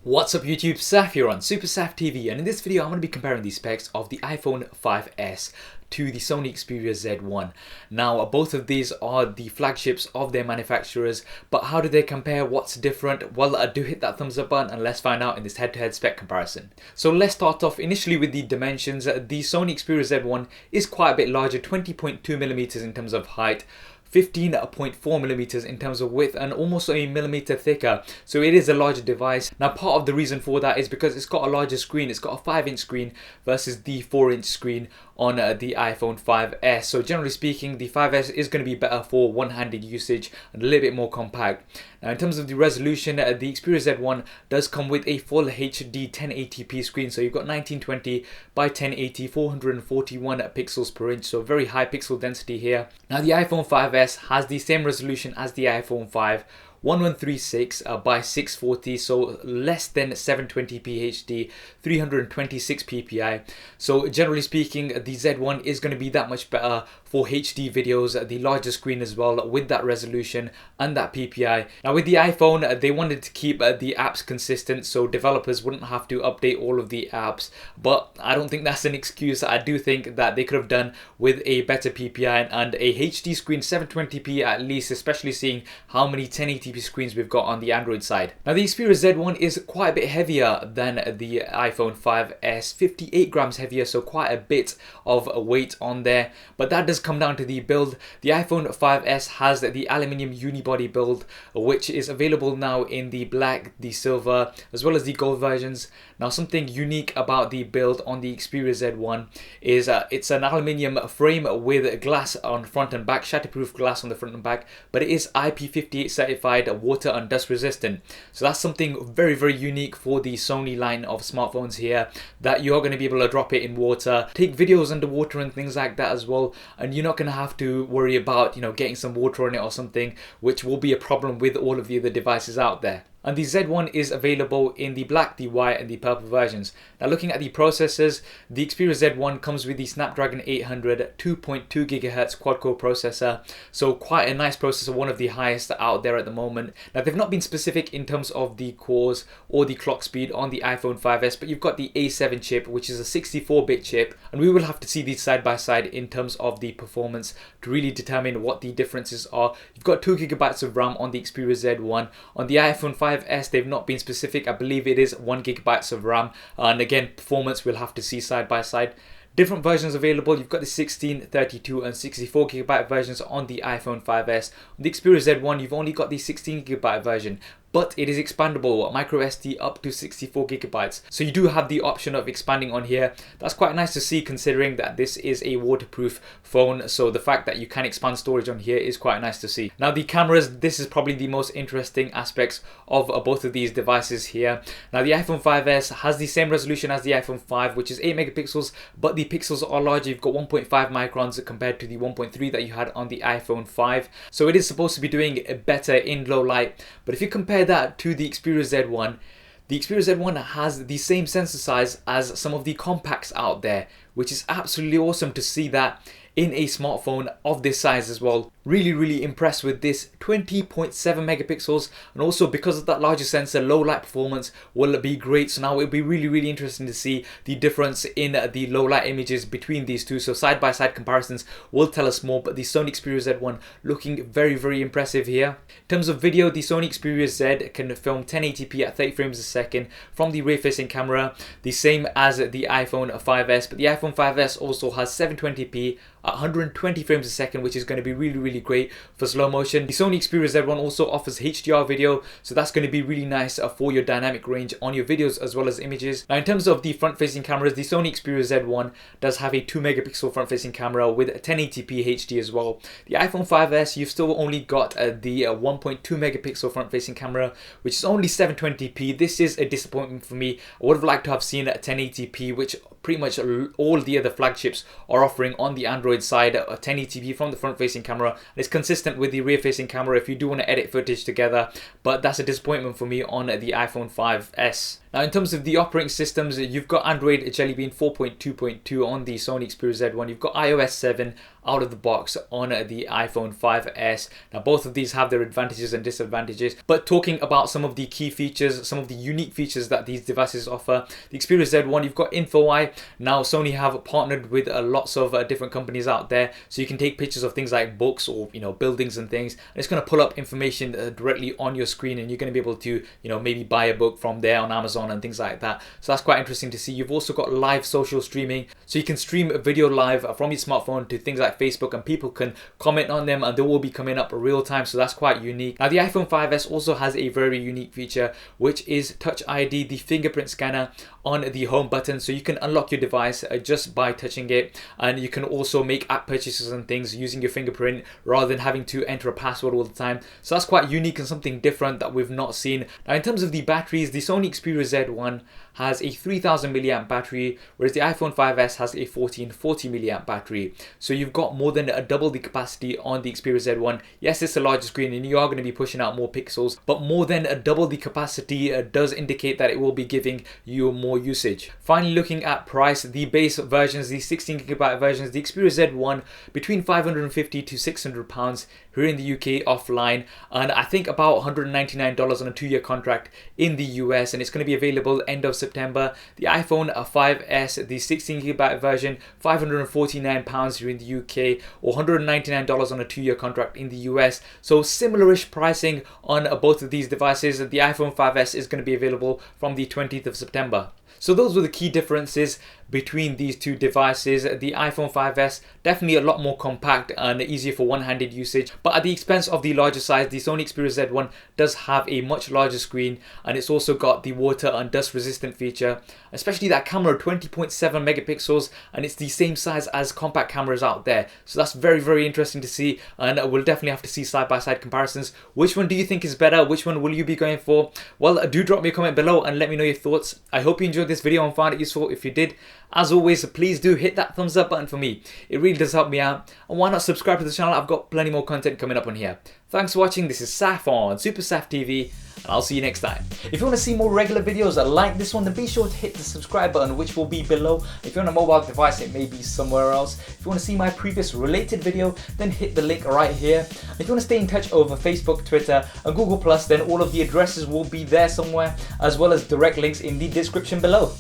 What's up YouTube, Saf here on Super Saf TV, and in this video I'm going to be comparing the specs of the iPhone 5S to the Sony Xperia Z1. Now both of these are the flagships of their manufacturers, but how do they compare? What's different? Well, do hit that thumbs up button and let's find out in this head-to-head spec comparison. So let's start off initially with the dimensions. The Sony Xperia Z1 is quite a bit larger, 20.2mm in terms of height, 15.4mm in terms of width, and almost a millimeter thicker, so it is a larger device. Now part of the reason for that is because it's got a larger screen. It's got a 5-inch screen versus the 4-inch screen on the iPhone 5S. So generally speaking, the 5S is going to be better for one-handed usage and a little bit more compact. Now in terms of the resolution, the Xperia Z1 does come with a full HD 1080p screen, so you've got 1920 by 1080, 441 pixels per inch, so very high pixel density here. Now the iPhone 5S has the same resolution as the iPhone 5, 1136 by 640, so less than 720p HD, 326 ppi. So generally speaking, the Z1 is going to be that much better for HD videos, the larger screen as well, with that resolution and that ppi. Now with the iPhone, they wanted to keep the apps consistent, so developers wouldn't have to update all of the apps, but I don't think that's an excuse. I do think that they could have done with a better ppi and a HD screen, 720p at least, especially seeing how many 1080p screens we've got on the Android side. Now the Xperia Z1 is quite a bit heavier than the iPhone 5S, 58 grams heavier, so quite a bit of weight on there, but that does come down to the build. The iPhone 5S has the aluminium unibody build, which is available now in the black, the silver, as well as the gold versions. Now something unique about the build on the Xperia Z1 is it's an aluminium frame with glass on front and back, shatterproof glass on the front and back, but it is IP58 certified, water and dust resistant. So that's something very, very unique for the Sony line of smartphones here, that you're going to be able to drop it in water, take videos underwater and things like that as well, and you're not going to have to worry about, you know, getting some water on it or something, which will be a problem with all of the other devices out there. And the Z1 is available in the black, the white and the purple versions. Now looking at the processors, the Xperia Z1 comes with the Snapdragon 800 2.2 GHz quad-core processor, so quite a nice processor, one of the highest out there at the moment. Now they've not been specific in terms of the cores or the clock speed on the iPhone 5S, but you've got the A7 chip, which is a 64-bit chip, and we will have to see these side by side in terms of the performance to really determine what the differences are. You've got 2 GB of RAM on the Xperia Z1. On the iPhone 5S, they've not been specific. I believe it is 1 GB of RAM, and again, performance we'll have to see side by side. Different versions available. You've got the 16, 32 and 64 GB versions on the iPhone 5S. On the Xperia Z1, you've only got the 16 GB version, but it is expandable, micro SD up to 64 GB. So you do have the option of expanding on here. That's quite nice to see, considering that this is a waterproof phone. So the fact that you can expand storage on here is quite nice to see. Now the cameras, this is probably the most interesting aspects of both of these devices here. Now the iPhone 5S has the same resolution as the iPhone 5, which is 8 megapixels, but the pixels are larger. You've got 1.5 microns compared to the 1.3 that you had on the iPhone 5. So it is supposed to be doing better in low light. But if you compare that to the Xperia Z1, the Xperia Z1 has the same sensor size as some of the compacts out there, which is absolutely awesome to see that in a smartphone of this size as well. Really impressed with this 20.7 megapixels, and also because of that larger sensor, low light performance will be great. So now it'll be really interesting to see the difference in the low light images between these two. So side by side comparisons will tell us more, but the Sony Xperia Z1 looking very impressive here. In terms of video, the Sony Xperia Z can film 1080p at 30 frames a second from the rear facing camera, the same as the iPhone 5S, but the iPhone 5S also has 720p at 120 frames a second, which is going to be really great for slow motion. The Sony Xperia Z1 also offers HDR video, so that's going to be really nice for your dynamic range on your videos as well as images. Now in terms of the front facing cameras, the Sony Xperia Z1 does have a 2 megapixel front facing camera with 1080p HD as well. The iPhone 5S, you've still only got the 1.2 megapixel front facing camera, which is only 720p. This is a disappointment for me. I would have liked to have seen 1080p, which pretty much all the other flagships are offering on the Android side, 1080p from the front facing camera. It's consistent with the rear facing camera if you do want to edit footage together, but that's a disappointment for me on the iPhone 5S. Now in terms of the operating systems, you've got Android Jelly Bean 4.2.2 on the Sony Xperia Z1, you've got iOS 7, out of the box on the iPhone 5S. Now both of these have their advantages and disadvantages, but talking about some of the key features, some of the unique features that these devices offer. The Xperia Z1, you've got InfoEye. Now Sony have partnered with lots of different companies out there, so you can take pictures of things like books or buildings and things, and it's going to pull up information directly on your screen, and you're going to be able to maybe buy a book from there on Amazon and things like that. So that's quite interesting to see. You've also got live social streaming, so you can stream a video live from your smartphone to things like Facebook, and people can comment on them and they will be coming up real time, so that's quite unique. Now the iPhone 5S also has a very unique feature, which is Touch ID, the fingerprint scanner on the home button, so you can unlock your device just by touching it, and you can also make app purchases and things using your fingerprint rather than having to enter a password all the time. So that's quite unique and something different that we've not seen. Now in terms of the batteries, the Sony Xperia Z1 has a 3000 mAh battery, whereas the iPhone 5S has a 1440 mAh battery. So you've got more than double the capacity on the Xperia Z1. Yes, it's a larger screen and you are going to be pushing out more pixels, but more than double the capacity does indicate that it will be giving you more usage. Finally, looking at price, the base versions, the 16GB versions, the Xperia Z1 between £550 to £600 here in the UK offline, and I think about $199 on a 2-year contract in the US, and it's going to be available end of September. The iPhone 5S, the 16GB version, £549 here in the UK, or $199 on a 2-year contract in the US. So similar-ish pricing on both of these devices. The iPhone 5S is going to be available from the 20th of September. So those were the key differences between these two devices. The iPhone 5S definitely a lot more compact and easier for one-handed usage, but at the expense of the larger size, the Sony Xperia Z1 does have a much larger screen, and it's also got the water and dust resistant feature, especially that camera, 20.7 megapixels, and it's the same size as compact cameras out there. So that's very, very interesting to see, and we'll definitely have to see side-by-side comparisons. Which one do you think is better? Which one will you be going for? Well, do drop me a comment below and let me know your thoughts. I hope you enjoyed this video and found it useful. If you did, as always, please do hit that thumbs up button for me. It really does help me out. And why not subscribe to the channel? I've got plenty more content coming up on here. Thanks for watching. This is Saf on SuperSaf TV, and I'll see you next time. If you want to see more regular videos like this one, then be sure to hit the subscribe button, which will be below. If you're on a mobile device, it may be somewhere else. If you want to see my previous related video, then hit the link right here. If you want to stay in touch over Facebook, Twitter, and Google+, then all of the addresses will be there somewhere, as well as direct links in the description below.